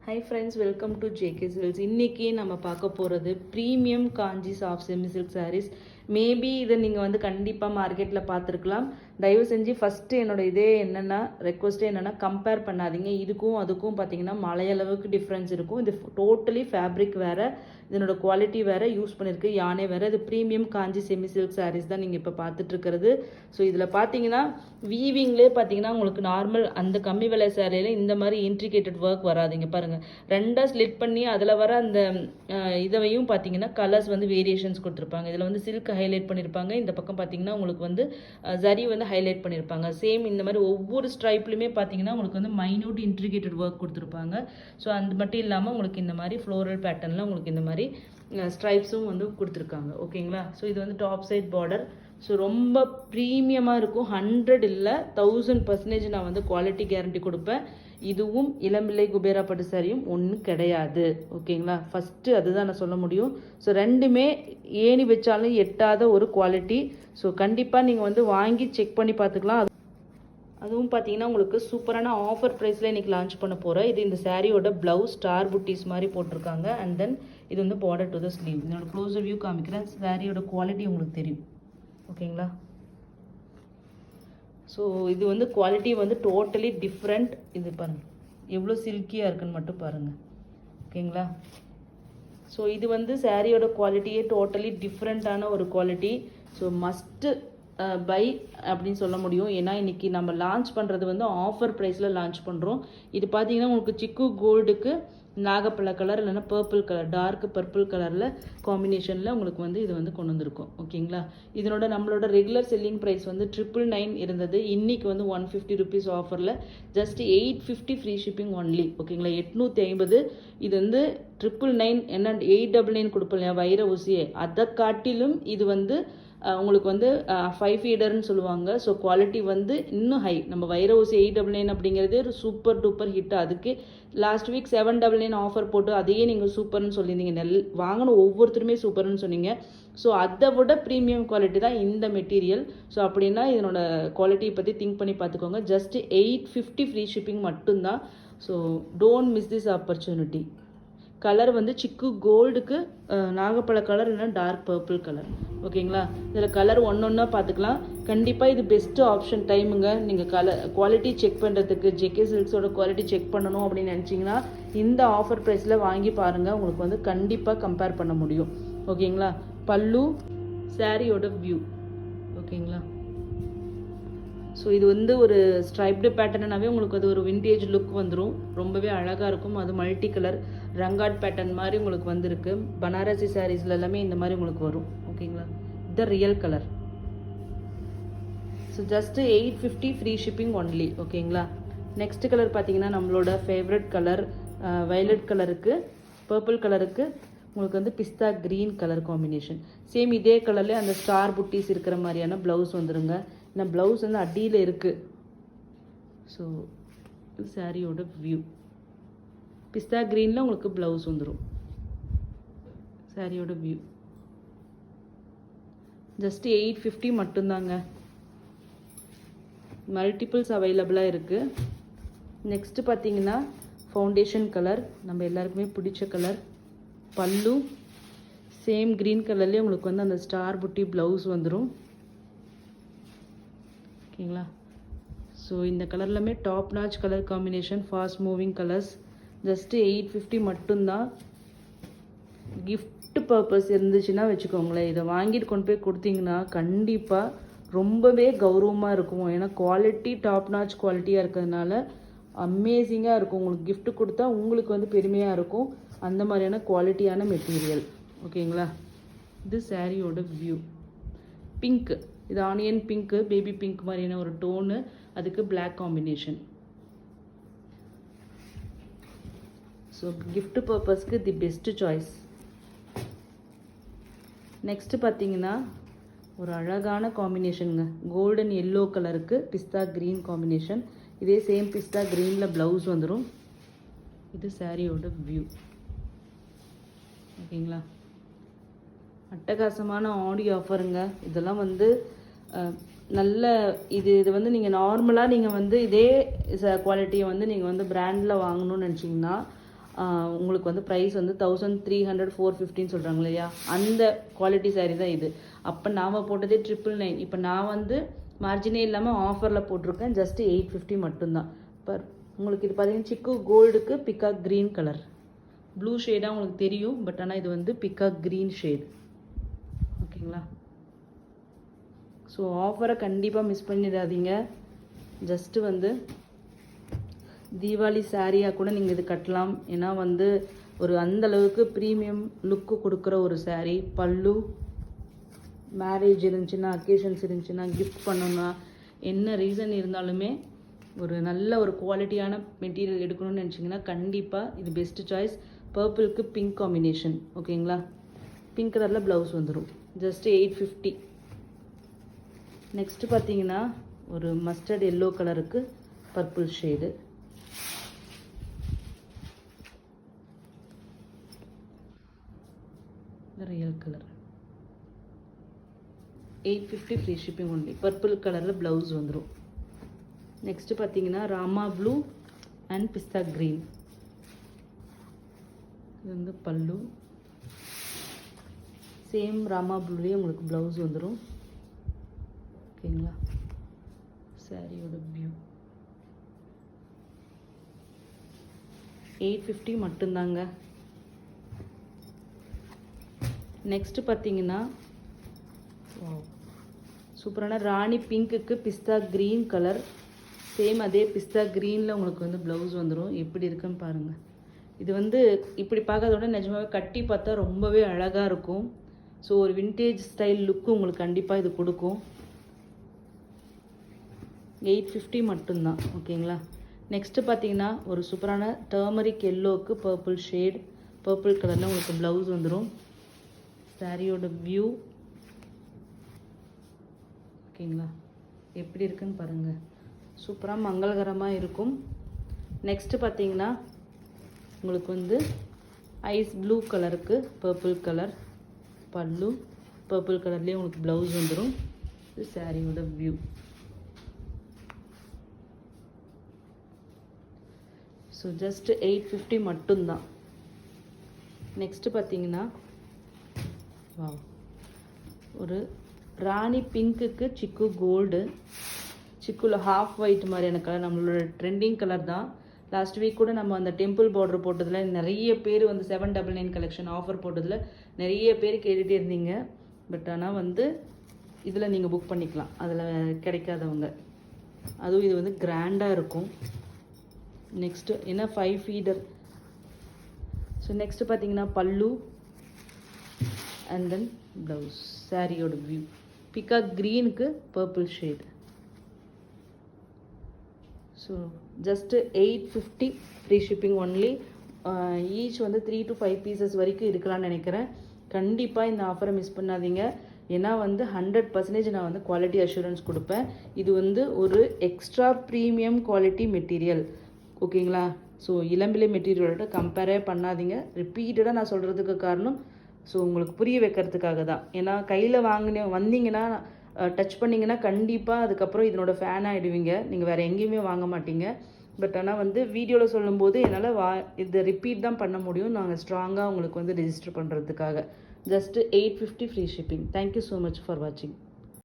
Hi friends, welcome to JK Silks. இன்னைக்கு நம்ம பார்க்க போகிறது premium Kanchi soft semi silk sarees. Maybe இதை நீங்கள் வந்து கண்டிப்பாக மார்க்கெட்டில் பார்த்துருக்கலாம். தயவு செஞ்சு ஃபஸ்ட்டு என்னோட இதே என்னென்னா ரெக்வஸ்ட்டே என்னென்னா கம்பேர் பண்ணாதீங்க. இதுக்கும் அதுக்கும் பார்த்தீங்கன்னா மலையளவுக்கு டிஃப்ரென்ஸ் இருக்கும். இது டோட்டலி ஃபேப்ரிக் வேறு, இதனோட குவாலிட்டி வேறு, யூஸ் பண்ணியிருக்கு யானே வேறு. இது ப்ரீமியம் காஞ்சி செமி சில்க் சாரீஸ் தான் நீங்கள் இப்போ பார்த்துட்ருக்கிறது. ஸோ இதில் பார்த்தீங்கன்னா வீவிங்லேயே பார்த்தீங்கன்னா உங்களுக்கு நார்மல் அந்த கம்மி விலை சாரியில் இந்த மாதிரி இன்ட்ரிகேட்டட் ஒர்க் வராதிங்க பாருங்கள். ரெண்டாக ஸ்லிட் பண்ணி அதில் வர அந்த இதையும் பார்த்தீங்கன்னா கலர்ஸ் வந்து வேரியேஷன்ஸ் கொடுத்துருப்பாங்க. இதில் வந்து சில்க் ஹைலைட் பண்ணியிருப்பாங்க. இந்த பக்கம் பார்த்தீங்கன்னா உங்களுக்கு வந்து ஜரி வந்து ஹைலைட் பண்ணியிருப்பாங்க. சேம் இந்த மாதிரி ஒவ்வொரு ஸ்ட்ரைப்லையுமே பார்த்தீங்கன்னா உங்களுக்கு வந்து மைன்யூட் இன்ட்ரிகேட்டட் ஒர்க் கொடுத்துருப்பாங்க. ஸோ அது மட்டும் இல்லாமல் உங்களுக்கு இந்த மாதிரி ஃப்ளோரல் பேட்டர்னில் உங்களுக்கு இந்த மாதிரி ஸ்ட்ரைப்ஸும் வந்து கொடுத்துருக்காங்க. ஓகேங்களா? ஸோ இது வந்து டாப் சைட் பார்டர். ஸோ ரொம்ப ப்ரீமியமாக இருக்கும். 100 இல்லை 1000% நான் வந்து குவாலிட்டி கேரண்டி கொடுப்பேன். இதுவும் இளம்பிள்ளை குபேரா பட்டு சாரியும் ஒன்றும் கிடையாது. ஓகேங்களா? ஃபஸ்ட்டு அதுதான் நான் சொல்ல முடியும். ஸோ ரெண்டுமே ஏணி வச்சாலும் எட்டாத ஒரு குவாலிட்டி. ஸோ கண்டிப்பாக நீங்கள் வந்து வாங்கி செக் பண்ணி பார்த்துக்கலாம். அதுவும் பார்த்தீங்கன்னா உங்களுக்கு சூப்பரான ஆஃபர் ப்ரைஸில் இன்றைக்கி லான்ச் பண்ண போகிறேன். இது இந்த சாரியோட ப்ளவுஸ் ஸ்டார் புட்டிஸ் மாதிரி போட்டிருக்காங்க. அண்ட் தென் இது வந்து பார்டர் டு த ஸ்லீவ். இதோட க்ளோஸர் வியூ காமிக்கிறேன். சாரியோட குவாலிட்டி உங்களுக்கு தெரியும். ஓகேங்களா? ஸோ இது வந்து குவாலிட்டி வந்து டோட்டலி டிஃப்ரெண்ட். இது பாருங்கள் எவ்வளோ சில்கியாக இருக்குன்னு மட்டும் பாருங்கள். ஓகேங்களா? ஸோ இது வந்து சாரியோட குவாலிட்டியே டோட்டலி டிஃப்ரெண்ட்டான ஒரு குவாலிட்டி. ஸோ மஸ்ட்டு பை அப்படின்னு சொல்ல முடியும். ஏன்னா இன்றைக்கி நம்ம லான்ச் பண்ணுறது வந்து ஆஃபர் ப்ரைஸில் லான்ச் பண்ணுறோம். இது பார்த்தீங்கன்னா உங்களுக்கு சிக்கு கோல்டுக்கு நாகப்பழ கலர் இல்லைன்னா பர்பிள் கலர், டார்க் பர்பிள் கலரில் காம்பினேஷனில் உங்களுக்கு வந்து இது வந்து கொண்டு வந்திருக்கும். ஓகேங்களா? இதனோட நம்மளோட ரெகுலர் செல்லிங் ப்ரைஸ் வந்து 999 இருந்தது. இன்றைக்கி வந்து 150 ருபீஸ் ஆஃபரில் ஜஸ்ட் 850 ஃப்ரீ ஷிப்பிங் ஒன்லி. ஓகேங்களா? 850. இது வந்து 999 என்ன 899 கொடுப்போம் இல்லையா வைர ஊசியே, அதை காட்டிலும் இது வந்து உங்களுக்கு வந்து 5 ஃபீடர்னு சொல்லுவாங்க. ஸோ குவாலிட்டி வந்து இன்னும் ஹை. நம்ம வைர ஊசி 899 அப்படிங்கிறதே ஒரு சூப்பர் டூப்பர் ஹிட். அதுக்கு லாஸ்ட் வீக் 799 ஆஃபர் போட்டு அதையே நீங்கள் சூப்பர்னு சொல்லியிருந்தீங்க. வாங்கின ஒவ்வொருத்தருமே சூப்பர்னு சொன்னீங்க. ஸோ அதை விட ப்ரீமியம் குவாலிட்டி தான் இந்த மெட்டீரியல். ஸோ அப்படின்னா இதனோட குவாலிட்டியை பற்றி திங்க் பண்ணி பார்த்துக்கோங்க. ஜஸ்ட் 850 ஃப்ரீ ஷிப்பிங் மட்டும்தான். So don't miss this opportunity. Colour வந்து சிக்கு கோல்டுக்கு நாகப்பழ கலர் இல்லைன்னா டார்க் பர்பிள் கலர். ஓகேங்களா? இதில் கலர் ஒன்றா பார்த்துக்கலாம். கண்டிப்பாக இது பெஸ்ட்டு ஆப்ஷன் டைமுங்க. நீங்கள் குவாலிட்டி செக் பண்ணுறதுக்கு ஜேகே சில்க்ஸோட குவாலிட்டி செக் பண்ணணும் அப்படின்னு நினச்சிங்கன்னா இந்த ஆஃபர் ப்ரைஸில் வாங்கி பாருங்கள். உங்களுக்கு வந்து கண்டிப்பாக கம்பேர் பண்ண முடியும். ஓகேங்களா? பல்லு சாரியோட வியூ. ஓகேங்களா? ஸோ இது வந்து ஒரு ஸ்ட்ரைப்டு பேட்டர்னாவே உங்களுக்கு அது ஒரு விண்டேஜ் லுக் வந்துடும். ரொம்பவே அழகாக இருக்கும். அது மல்டி கலர் ரங்காட் பேட்டர்ன் மாதிரி உங்களுக்கு வந்திருக்கு. பனாரசி சாரீஸில் எல்லாமே இந்த மாதிரி உங்களுக்கு வரும். ஓகேங்களா? The real colour. So just 850 free shipping only. ஓகேங்களா? நெக்ஸ்ட் கலர் பார்த்தீங்கன்னா நம்மளோட ஃபேவரட் கலர் வயலட் கலருக்கு பர்பிள் கலருக்கு உங்களுக்கு வந்து பிஸ்தா க்ரீன் கலர் காம்பினேஷன். சேம் இதே கலர்லேயே அந்த ஸ்டார் புட்டிஸ் இருக்கிற மாதிரியான ப்ளவுஸ் வந்துடுங்க. ஏன்னா ப்ளவுஸ் வந்து அடியில் இருக்குது. ஸோ சாரியோட வியூ பிஸ்தா க்ரீனில் உங்களுக்கு ப்ளவுஸ் வந்துடும். சாரியோட வியூ ஜஸ்ட் 850 மட்டும்தாங்க. மல்டிபிள்ஸ் அவைலபிளாக இருக்குது. நெக்ஸ்ட்டு பார்த்தீங்கன்னா ஃபவுண்டேஷன் கலர், நம்ம எல்லாருக்குமே பிடிச்ச கலர். பல்லு சேம் க்ரீன் கலர்லேயே உங்களுக்கு வந்து அந்த ஸ்டார் புட்டி ப்ளவுஸ் வந்துடும். ஓகேங்களா? ஸோ இந்த கலர்லாமே top notch colour combination, fast moving colours. Just 850 மட்டும்தான். கிஃப்ட் பர்பஸ் இருந்துச்சுன்னா வச்சுக்கோங்களேன். இதை வாங்கிட்டு கொண்டு போய் கொடுத்தீங்கன்னா கண்டிப்பாக ரொம்பவே கௌரவமாக இருக்கும். ஏன்னா குவாலிட்டி டாப் நாச் குவாலிட்டியாக இருக்கிறதுனால அமேசிங்காக இருக்கும். உங்களுக்கு கிஃப்ட் கொடுத்தா உங்களுக்கு வந்து பெருமையாக இருக்கும். அந்த மாதிரியான குவாலிட்டியான மெட்டீரியல். ஓகேங்களா? இது சாரியோட வியூ. பிங்க், இது ஆனியன் பிங்க்கு, பேபி பிங்க் மாதிரியான ஒரு டோனு, அதுக்கு பிளாக் காம்பினேஷன். ஸோ கிஃப்ட் பர்பஸ்க்கு தி பெஸ்ட்டு சாய்ஸ். நெக்ஸ்ட்டு பார்த்தீங்கன்னா ஒரு அழகான காம்பினேஷனுங்க. கோல்டன் எல்லோ கலருக்கு பிஸ்தா க்ரீன் காம்பினேஷன். இதே சேம் பிஸ்தா க்ரீனில் ப்ளவுஸ் வந்துடும். இது சாரியோட வியூ. ஓகேங்களா? அட்டகாசமான ஆடி ஆஃபருங்க. இதெல்லாம் வந்து நல்ல இது வந்து நீங்கள் நார்மலாக நீங்கள் வந்து இதே குவாலிட்டியை வந்து நீங்கள் வந்து பிராண்டில் வாங்கணும்னு நினச்சிங்கன்னா உங்களுக்கு வந்து ப்ரைஸ் வந்து 1300 450 சொல்கிறாங்க இல்லையா, அந்த குவாலிட்டி சாரீ தான் இது. அப்போ நாம் போட்டதே 999. இப்போ நான் வந்து மார்ஜினே இல்லாமல் ஆஃபரில் போட்டிருக்கேன், ஜஸ்ட் 850 மட்டும்தான். பர் உங்களுக்கு இது பார்த்தீங்கன்னா சிக்கு கோல்டுக்கு பிகாக் க்ரீன் கலர், ப்ளூ ஷேடாக உங்களுக்கு தெரியும், பட் ஆனால் இது வந்து பிகாக் க்ரீன் ஷேட். ஓகேங்களா? ஸோ ஆஃபரை கண்டிப்பாக மிஸ் பண்ணிடாதீங்க. ஜஸ்ட்டு வந்து தீபாவளி சாரியாக கூட நீங்கள் இது கட்டலாம். ஏன்னா வந்து ஒரு அந்தளவுக்கு ப்ரீமியம் லுக்கு கொடுக்குற ஒரு சாரீ. பல்லு, மேரேஜ் இருந்துச்சுன்னா, அக்கேஷன்ஸ் இருந்துச்சுன்னா, கிஃப்ட் பண்ணணும்னா, என்ன ரீசன் இருந்தாலுமே ஒரு நல்ல ஒரு குவாலிட்டியான மெட்டீரியல் எடுக்கணும்னு நினச்சிங்கன்னா கண்டிப்பாக இது பெஸ்ட்டு சாய்ஸ். பர்பிளுக்கு பிங்க் காம்பினேஷன். ஓகேங்களா? பிங்க் கலரில் ப்ளவுஸ் வந்துடும். ஜஸ்ட் 850. நெக்ஸ்ட்டு பார்த்தீங்கன்னா ஒரு மஸ்டர்ட் எல்லோ கலருக்கு purple shade. Real colour 850 free shipping only. Purple கலரில் ப்ளவுஸ் வந்துடும். நெக்ஸ்ட்டு பார்த்தீங்கன்னா Rama blue and pista green. இது வந்து பல்லு. சேம் ராமா ப்ளூலேயே உங்களுக்கு ப்ளவுஸ் வந்துடும். ஓகேங்களா? சாரியோட வியூ 850 மட்டும்தாங்க. நெக்ஸ்ட்டு பார்த்தீங்கன்னா சூப்பரான ராணி பிங்க்குக்கு பிஸ்தா க்ரீன் கலர். சேம் அதே பிஸ்தா க்ரீனில் உங்களுக்கு வந்து ப்ளவுஸ் வந்துடும். எப்படி இருக்குன்னு பாருங்கள். இது வந்து இப்படி பார்க்கறதோட நிஜமாவே கட்டி பார்த்தா ரொம்பவே அழகாக இருக்கும். ஸோ ஒரு வின்டேஜ் ஸ்டைல் லுக்கு உங்களுக்கு கண்டிப்பாக இது கொடுக்கும். 850 மட்டும்தான். ஓகேங்களா? நெக்ஸ்ட்டு பார்த்தீங்கன்னா ஒரு சூப்பரான டர்மரிக் எல்லோவுக்கு பர்பிள் ஷேட், பர்பிள் கலரில் உங்களுக்கு ப்ளவுஸ் வந்துடும். சாரியோட வியூ ஓகேங்களா? எப்படி இருக்குன்னு பாருங்கள். சூப்பராக மங்களகரமாக இருக்கும். நெக்ஸ்ட்டு பார்த்தீங்கன்னா உங்களுக்கு வந்து ஐஸ் ப்ளூ கலருக்கு பர்பிள் கலர் பல்லு, பர்பிள் கலர்லேயே உங்களுக்கு ப்ளவுஸ் வந்துடும். இது சாரியோட வியூ. ஸோ ஜஸ்ட் 850 மட்டும்தான். நெக்ஸ்ட்டு பார்த்தீங்கன்னா ஒரு ராணி பிங்க்குக்கு சிக்கு கோல்டு, சிக்குல ஹாஃப் ஒயிட் மாதிரியான கலர் நம்மளோட ட்ரெண்டிங் கலர் தான். லாஸ்ட் வீக் கூட நம்ம அந்த டெம்பிள் பார்டர் போட்டதில் நிறைய பேர் வந்து 799 கலெக்ஷன் ஆஃபர் போட்டதில் நிறைய பேர் கேட்டுகிட்டே இருந்தீங்க. பட் ஆனால் வந்து இதில் நீங்கள் புக் பண்ணிக்கலாம், அதில் கிடைக்காதவங்க. அதுவும் இது வந்து கிராண்டாக இருக்கும். நெக்ஸ்ட்டு என்ன 5 ஃபீடர். ஸோ நெக்ஸ்ட்டு பார்த்தீங்கன்னா பல்லு அண்ட் தென் ப்ளவுஸ். சாரியோட வியூ பிகாக் க்ரீனுக்கு purple shade. So just 850 free shipping only. Each வந்து 3 to 5 பீசஸ் வரைக்கும் இருக்கலாம்னு நினைக்கிறேன். கண்டிப்பாக இந்த ஆஃபரை மிஸ் பண்ணாதீங்க. ஏன்னா வந்து 100% நான் வந்து குவாலிட்டி அஷூரன்ஸ் கொடுப்பேன். இது வந்து ஒரு எக்ஸ்ட்ரா ப்ரீமியம் குவாலிட்டி மெட்டீரியல். ஓகேங்களா? ஸோ இளம்பிள்ளை மெட்டீரியலோட கம்பேரே பண்ணாதீங்க. ரிப்பீட்டடாக நான் சொல்கிறதுக்கு காரணம் ஸோ உங்களுக்கு புரிய வைக்கிறதுக்காக தான். ஏன்னா கையில் வந்தீங்கன்னா டச் பண்ணிங்கன்னா கண்டிப்பாக அதுக்கப்புறம் இதனோட ஃபேன் ஆகிடுவீங்க. நீங்கள் வேறு எங்கேயுமே வாங்க மாட்டீங்க. பட் ஆனால் வந்து வீடியோவில் சொல்லும்போது என்னால் இதை ரிப்பீட் தான் பண்ண முடியும். நாங்கள் ஸ்ட்ராங்காக உங்களுக்கு வந்து ரெஜிஸ்டர் பண்ணுறதுக்காக. Just 850 free shipping. Thank you so much for வாட்சிங்.